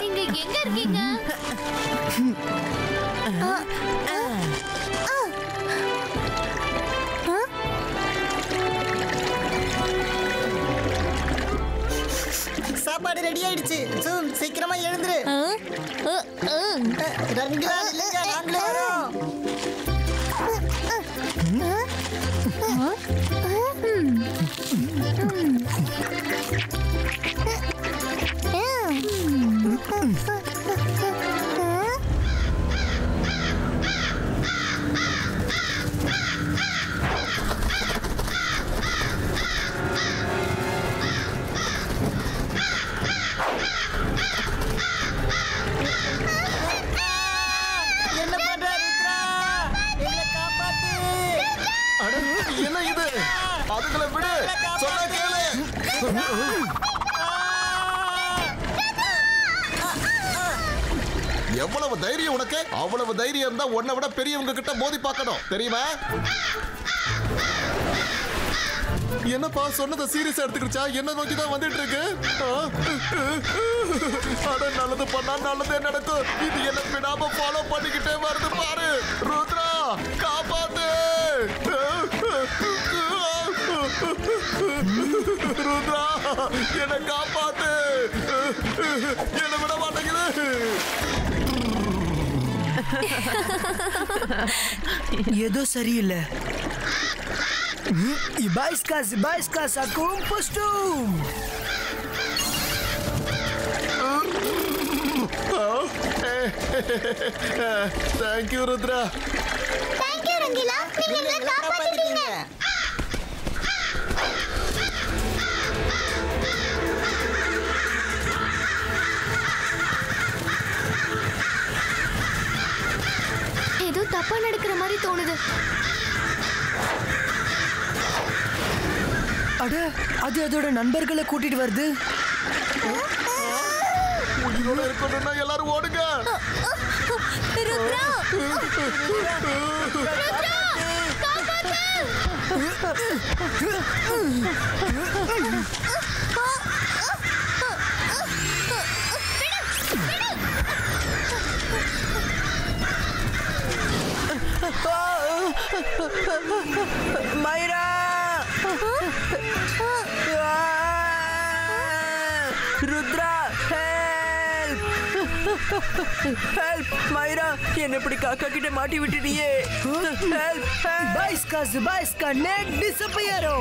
நீங்க எங்க இருக்கீங்க? சாப்பாடு ரெடி ஆயிடுச்சு. சீக்கிரமா எழுந்துரு. நாங்களே வரோம். என்ன இது? அதுகளை விடு. சொன்னா கேளு. எவ்வளவு தைரியம் உனக்கு? அவ்வளவு தைரியம் இருந்தா உன்னை விட பெரியவங்க கிட்ட மோதி பார்க்கணும், தெரியுமா? என்னப்பா சொன்னதை சீரியஸா எடுத்துக்கிடுச்சா? என்ன நோக்கி தான் வந்துட்டு இருக்கு. அட நல்லது பண்ணா நல்லதே நடக்கும். இது என்ன விடாம ஃபாலோ பண்ணிக்கிட்டே வருது பாரு. ருத்ரா காப்பாத்து. ருத்ரா என்ன காப்பாத்து. என்ன விட மாட்டேங்குது. ஏதோ சரியில்லை. Ibaiska sakum postum. Thank you Rudra. Thank you Rangila. நீங்க எங்களை காப்பாத்திட்டீங்க. ஏதோ தப்பா நடக்கிற மாதிரி தோணுது. அட, அது அதோட நண்பர்களை கூட்டிட்டு வருது. உயிரோட இருக்கணும்னா எல்லாரும் ஓடுங்க. ருத்ரா! காப்பாத்து! மைரா! ருத்ரா ஹெல்ப்! ஹெல்ப் மைரா! என்ன இப்படி காக்கா கிட்ட மாட்டி விட்டுட்டியே. Help! Zibaiska net disappearo.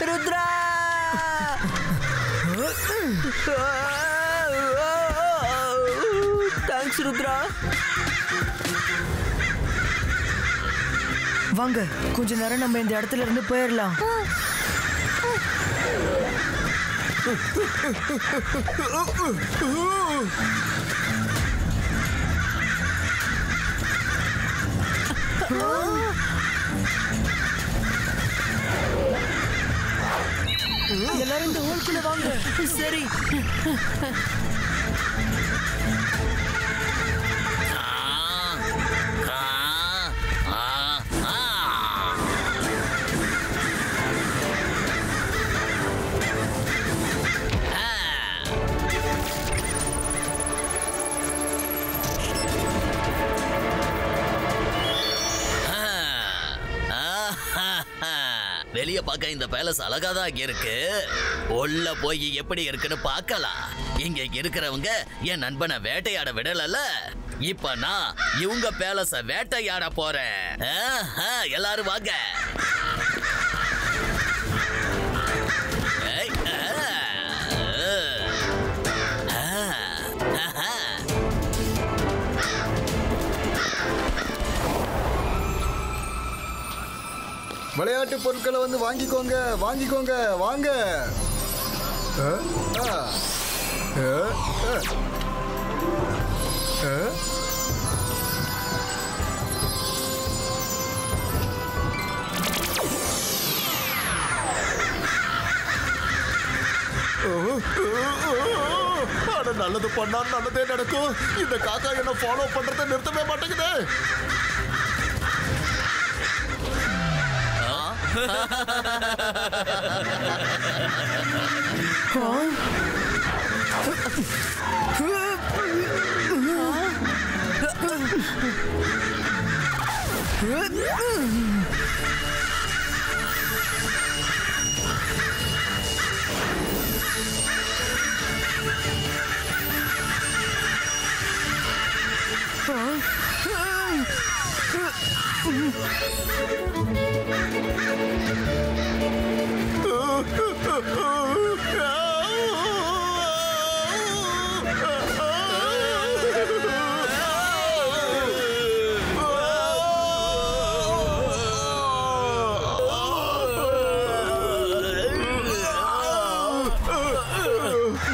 Rudra! Thanks Rudra. வாங்க, கொஞ்ச நேரம் நம்ம இந்த இடத்துல இருந்து போயிடலாம். எல்லாரும் இந்த ஹோல்குள்ள வாங்க. சரி. வெளிய பார்க்க இந்த பேலஸ் அழகாதான் இருக்கு. உள்ள போய் எப்படி இருக்குன்னு பார்க்கலாம். இங்க இருக்கிறவங்க என் நண்பனை வேட்டையாட விடல. இப்ப நான் இவங்க பேலஸ வேட்டையாட போறேன். எல்லாரும் வாங்க. விளையாட்டு பொருட்களை வந்து வாங்கிக்கோங்க, வாங்கிக்கோங்க, வாங்க. நல்லது பண்ணா நல்லதே நடக்கும். இந்த காக்கா என்ன ஃபாலோ பண்றதை நிறுத்தவே மாட்டேங்குது.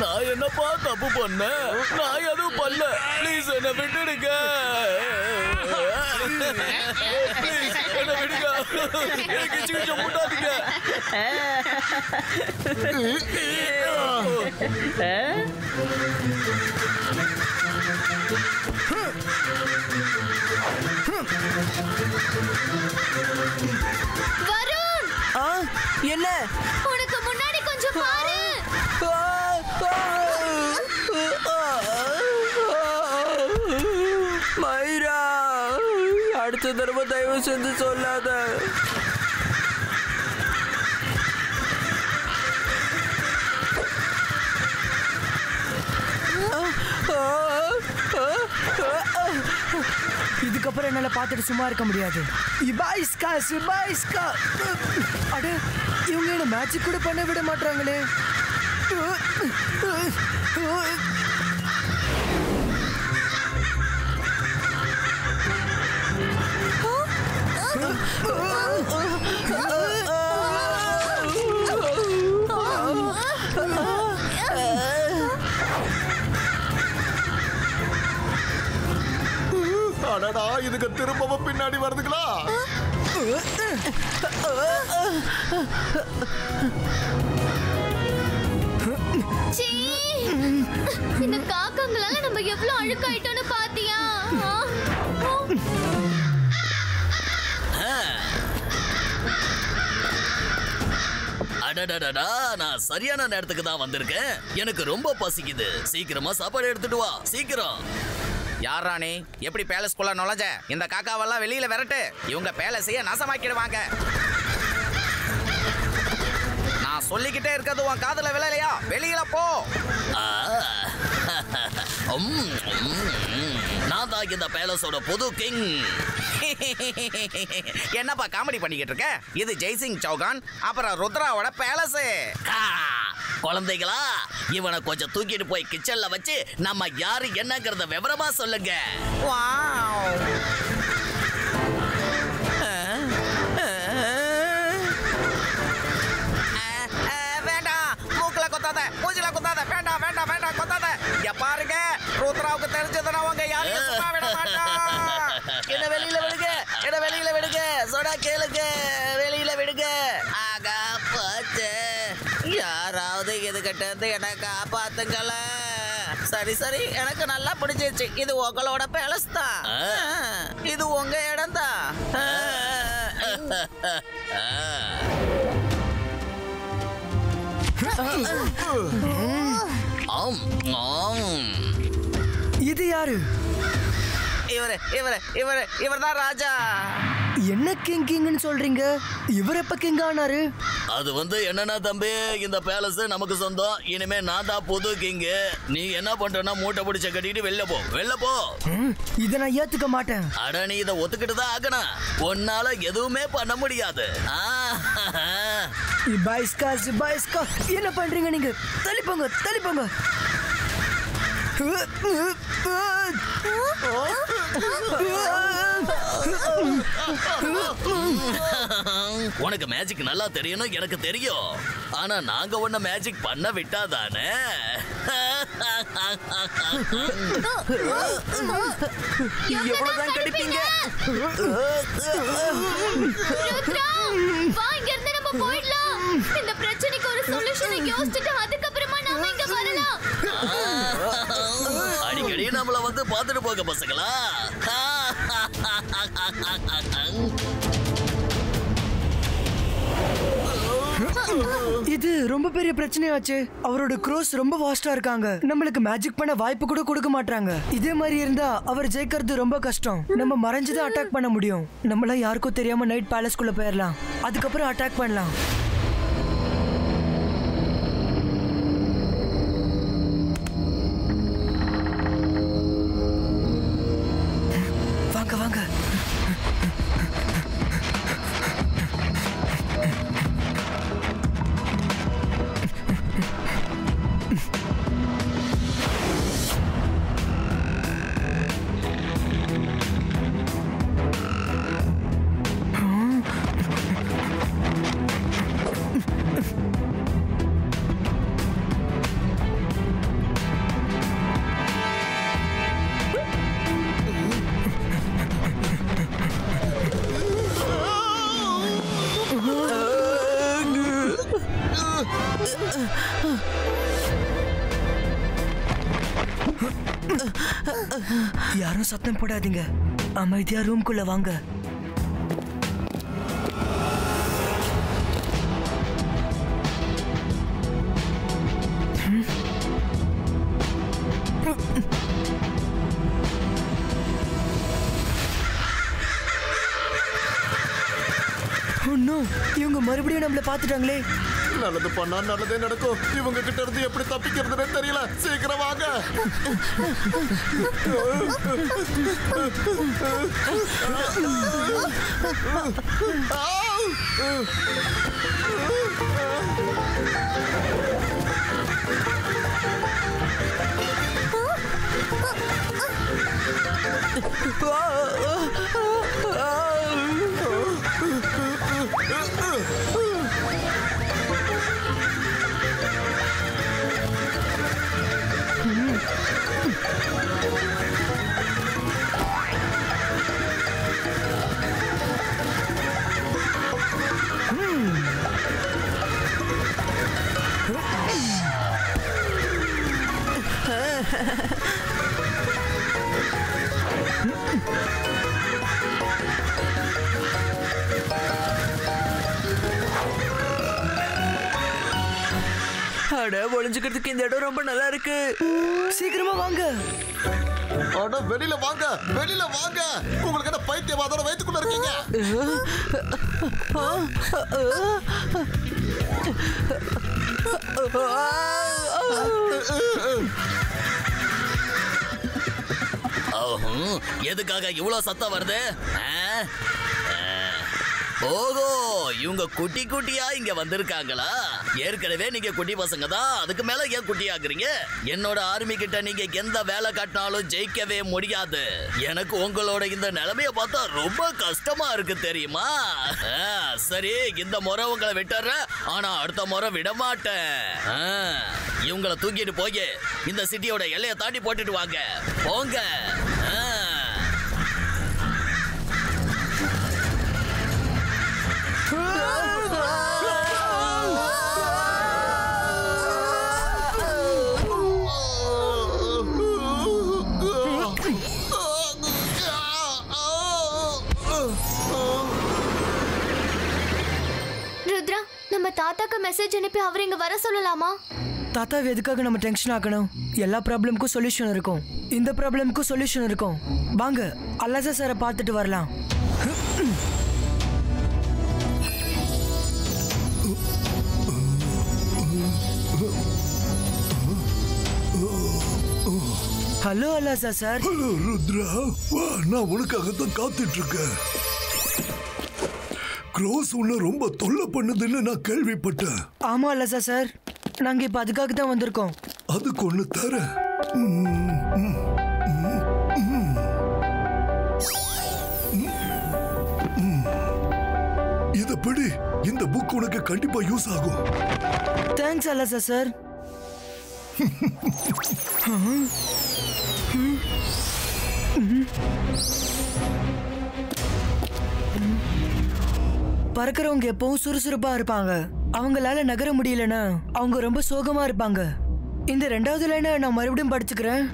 நான் என்னப்பா தப்பு பண்ணேன்? நான் எதுவும் பண்ணல. ப்ளீஸ் என்ன விட்டுடுங்க. ப்ளீஸ் என்ன விடுங்க. எனக்கு சிகிச்சை போட்டாதீங்க. வருண், என்ன? உனக்கு முன்னாடி கொஞ்சம் பாரு. மைரா, அடுத்த தடவை தயவு செஞ்சு சொல்லாத. இதுக்கப்புறம் என்னால பார்த்துட்டு சும்மா இருக்க முடியாது. இபாய்ஸ்கா சுபாய்ஸ்கா. அட, இவங்க என்ன மேட்ச் கூட பண்ண விட மாட்டாங்களே. அடடா, இதுக்கு திரும்பவும் பின்னாடி வருதுங்களா? சீ, இந்த காக்காங்களால நம்ம எவ்வளவு அழுக்காயிட்டோம்னு பாத்தியா? அடடடடா, நான் சரியான நேரத்துக்கு தான் வந்திருக்கேன். எனக்கு ரொம்ப பசிக்குது. சீக்கிரமா சாப்பாடு எடுத்துட்டு வா, சீக்கிரம். யார் ராணி? எப்படி பேலஸ்குள்ள நுழைஞ்ச? இந்த காக்காவெல்லாம் வெளியில விரட்டு. இவங்க பேலஸையே நாசமாக்கிடுவாங்க. நான் சொல்லிக்கிட்டே இருக்கிறது உன் காதுல விழலையா? வெளியில போ. நான் தான் இந்த பேலஸோட புது கிங். என்னப்பா காமெடி பண்ணிக்கிட்டு இருக்க? இது ஜெய்சிங் சௌகான், அப்புறம் ருத்ராவோட பேலஸ். குழந்தைகளா, இவனை கொஞ்சம் தூக்கிட்டு போய் கிச்சன்ல வச்சு நம்ம யாரு என்னங்கறத விவரமா சொல்லுங்க. வேண்டாம், மூக்குல கொத்தாத, மூஞ்சில கொத்தாத. வேண்டாம் வேண்டாம் வேண்டாம், கொத்தாத. பாருங்க, ருத்ராவுக்கு தெரிஞ்சதுன்னா அவங்க யாரையும் சும்மா விட மாட்டான். என்ன வெளியில விடுங்க, என்ன வெளியில விடுங்க. சொன்னா கேளுங்க, வெளியில விடுங்க. ஆகா போச்சு. யாராவது இதுகிட்ட இருந்து என்ன காப்பாத்துங்கள. சரி சரி, எனக்கு நல்லா பிடிச்சிருச்சு. இது உங்களோட பேலஸ் தான். இது உங்க இடம் தான். இது யாரு? இவர் தான் ராஜா. என்ன கிங்னு சொல்றீங்க? இவர் எப்ப கிங் ஆனாரு? அது என்னன்னா தம்பி, இந்த பேலஸ் நமக்கு சொந்தம். இனிமே நான் தான் புது கிங். நீ என்ன பண்றனா, மூட்டை பிடிச்ச கட்டிட்டு வெளில போ, வெளில போ. இத நான் ஏத்துக்க மாட்டேன். அட, நீ இதை ஒத்துக்கிட்டு தான் ஆகணும். உன்னால எதுவுமே பண்ண முடியாது. பாய்ஸ்கா, என்ன பண்றீங்க நீங்க? தள்ளிப்போங்க, தள்ளிப்போங்க. உனக்கு மேஜிக் நல்லா தெரியணும், எனக்கு தெரியும். ஆனா நாங்க ஒன்ன மேஜிக் பண்ண விட்டாதானே. எவ்வளவுதான் கடிப்பீங்க? இந்த பிரச்சனைக்கு ஒரு சொல்யூஷனை யோசிச்சுட்டு அதுக்கப்புறமா நாம இங்க வரலாம். அடிக்கடி நம்மள பாத்துட்டு போக பசங்களா. இது ரொம்ப பெரிய பிரச்சனையாச்சு. அவரோட க்ரோஸ் ரொம்ப வாஸ்டா இருக்காங்க. நம்மளுக்கு மேஜிக் பண்ண வாய்ப்பு கூட கொடுக்க மாட்டாங்க. இதே மாதிரி இருந்தா அவர் ஜெயிக்கிறது ரொம்ப கஷ்டம். நம்ம மறைஞ்சுதான் அட்டாக் பண்ண முடியும். நம்மள யாருக்கும் தெரியாம நைட் பேலஸ்குள்ள போயிடலாம். அதுக்கப்புறம் அட்டாக் பண்ணலாம். வாங்க வாங்க. யாரும் சத்தம் போடாதீங்க. அமைதியா ரூம்குள்ள வாங்க. இவங்க மறுபடியும் நம்மள பாத்துட்டாங்களே. நல்லது பண்ணா நல்லதே நடக்கும். இவங்க கிட்ட இருந்து எப்படி தப்பிக்கிறதுன்னு தெரியல. சீக்கிரம் வாங்க. அட, ஒளிஞ்சுக்கிறதுக்கு இந்த இடம் ரொம்ப நல்லா இருக்கு. சீக்கிரமா வாங்க. அட, வெளியில வாங்க, வெளியில வாங்க. உங்களுக்கு என்ன பைத்தியவாதோட வைத்துக்குள்ள இருக்கீங்க? எதுக்காக இவ்வளவு சத்தம் வருது? ஓஹோ, இவங்க குட்டி குட்டியா இங்க வந்திருக்காங்களா? ஏற்கனவே நீங்க குட்டி பசங்க தான், அதுக்கு மேல ஏன் குட்டி ஆகுறீங்க? என்னோட ஆர்மி கிட்ட நீங்க எந்த வேலை காட்டினாலும் ஜெயிக்கவே முடியாது. எனக்கு உங்களோட இந்த நிலைமைய பார்த்தா ரொம்ப கஷ்டமா இருக்கு தெரியுமா? சரி, இந்த முறை உங்களை விட்டுறேன், ஆனா அடுத்த முறை விட மாட்டேன். இவங்களை தூக்கிட்டு போய் இந்த சிட்டியோட எல்லையை தாண்டி போட்டுட்டு வாங்க. போங்க. ருத்ரா, நம்ம தாத்தாக்கு மெசேஜ் அனுப்பி அவர் இங்க வர சொல்லலாமா? தாத்தா, எதுக்காக நம்ம டென்ஷன் ஆகணும்? எல்லா ப்ராப்ளம்க்கும் சொல்யூஷன் இருக்கும். இந்த ப்ராப்ளம்க்கும் சொல்யூஷன் இருக்கும். வாங்க, அல்லாசா சாரை பார்த்துட்டு வரலாம். ஹலோ அல்லாசா சார். ஹலோ ருத்ரா, வா, நான் உனக்காக தான் காத்துட்டு இருக்கேன். க்ரோஸ் உன்னை ரொம்ப தொல்லை பண்ணுதுன்னு நான் கேள்விப்பட்டேன். ஆமா அல்லாசா சார், நாங்க இப்ப அதுக்காக தான் வந்திருக்கோம். அதுக்கு ஒண்ணு தரேன். இத படி, இந்த புக் உனக்கு கண்டிப்பா யூஸ் ஆகும். Thanks அல்லாசா sir. பறக்கிறவங்க எப்பவும் சுறுசுறுப்பா இருப்பாங்க. அவங்களால நகர முடியலன்னா அவங்க ரொம்ப சோகமா இருப்பாங்க. இந்த 2வது லைனை நான் மறுபடியும் படிச்சுக்கிறேன்.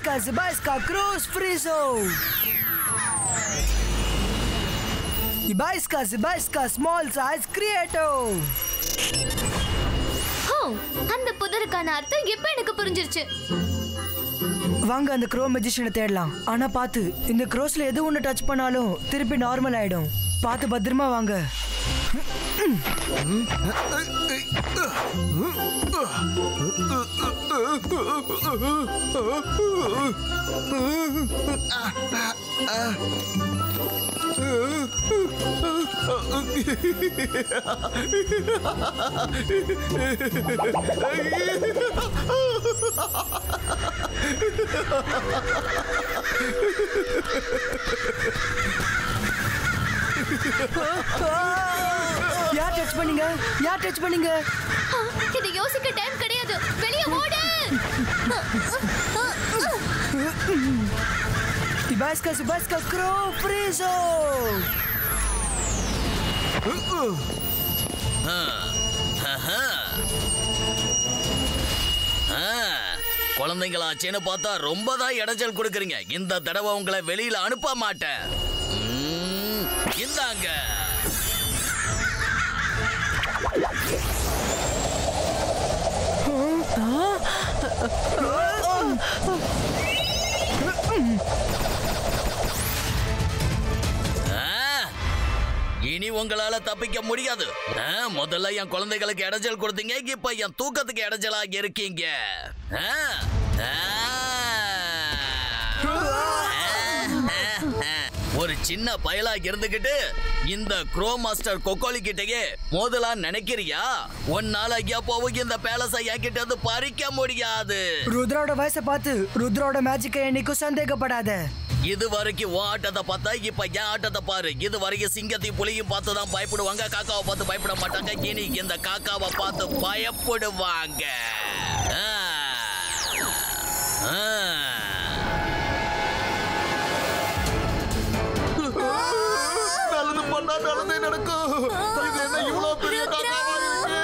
Zibaiska Cruz Frizo. Zibaiska Small Size Creator. அந்த புதருக்கான அர்த்தம் இப்ப எனக்கு புரிஞ்சிருச்சு. வாங்க அந்த க்ரோ மெஜிஷியனை தேடலாம். ஆனா பாத்து, இந்த க்ரோஸ்ல எது ஒண்ணு டச் பண்ணாலும் திருப்பி நார்மல் ஆயிடும். பாத்து பத்திரமா வாங்க. யார் டச் பண்ணீங்க? யார் டச் பண்ணீங்க? இது யோசிக்க டைம் கிடையாது. வெளியே ஓடு. Zibaiska Crow Frizo. குழந்தைங்களாச்சேன்னு பார்த்தா ரொம்ப தான் இடைஞ்சல் கொடுக்குறீங்க. இந்த தடவை உங்களை வெளியில அனுப்ப மாட்டேன். இந்தாங்க. இனி உங்களால தப்பிக்க முடியாது. முதல்ல என் குழந்தைகளுக்கு இடைஞ்சல் கொடுத்தீங்க, இப்ப என் தூக்கத்துக்கு இடைஞ்சலா இருக்கீங்க. ஒரு சின்ன பயலா இருந்துகிட்டு இந்த க்ரோ மாஸ்டர் கொக்கோலி கிட்டயே மோதலா நினைக்கிறியா? உன்னால எப்பவும் இந்த பேலஸை என்கிட்ட இருந்து பறிக்க முடியாது. ருத்ராவோட வயசை பார்த்து ருத்ராவோட மேஜிக்கை என்னைக்கும் சந்தேகப்படாத. இது வரைக்கும் உன் ஆட்டத்தை பார்த்தா இப்ப என் ஆட்டத்தை பாரு. இது வரைக்கும் சிங்கத்தையும் புலியும் பார்த்து தான் பயப்படுவாங்க, காக்காவை பார்த்து பயப்பட மாட்டாங்க. இனி இந்த காக்காவை பார்த்து பயப்படுவாங்க. நல்லது பண்ணா நல்லதே நடக்கும். இது என்ன இவ்வளவு பெரிய காக்காவா இருக்கு?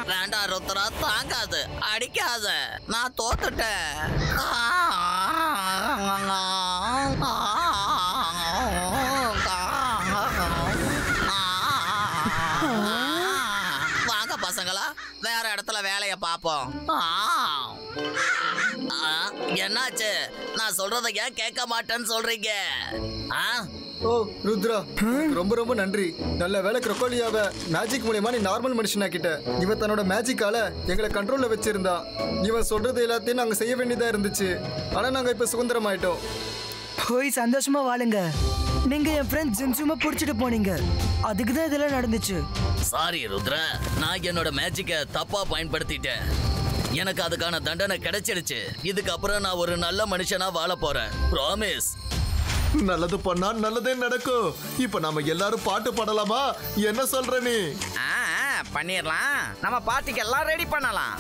வேண்டாம் ருத்ரா, தாங்காது, அடிக்காத, நான் தோத்துட்டேன். வாங்க பசங்களா, வேற இடத்துல வேலைய பாப்போம். என்னாச்சு? நான் சொல்றத ஏன் கேட்க மாட்டேன்னு சொல்றீங்க? ஓ ருத்ரா, ரொம்ப ரொம்ப நன்றி. நல்ல வேலை க்ரோக்கோலியாவை மேஜிக் மூலமா நீ நார்மல் மனுஷனாக்கிட்ட. இவன் தன்னோட மேஜிக்கால எங்களை கண்ட்ரோல்ல வச்சிருந்தா. இவன் சொல்றது எல்லாத்தையும் நாங்க செய்ய வேண்டியதா இருந்துச்சு. ஆனா நாங்க இப்ப சுதந்திரமாயிட்டோம். போய் சந்தோஷமா வாழுங்க. நீங்க என் ஃப்ரெண்ட் ஜின்சுமா புடிச்சிட்டு போனீங்க, அதுக்கு தான் இதெல்லாம் நடந்துச்சு. சாரி ருத்ரா, நான் என்னோட மேஜிக்கை தப்பா பயன்படுத்திட்டேன். எனக்கு அதுக்கான தண்டனை கிடைச்சிடுச்சு. இதுக்கப்புறம் நான் ஒரு நல்ல மனுஷனா வாழ போறேன். ப்ராமிஸ். நல்லது பண்ணா நல்லதே நடக்கும். இப்ப நாம எல்லாரும் பாட்டு பாடலாமா? என்ன சொல்ற நீ? பண்ணிடலாம். நம்ம பார்ட்டிக்கு எல்லாம் ரெடி பண்ணலாம்.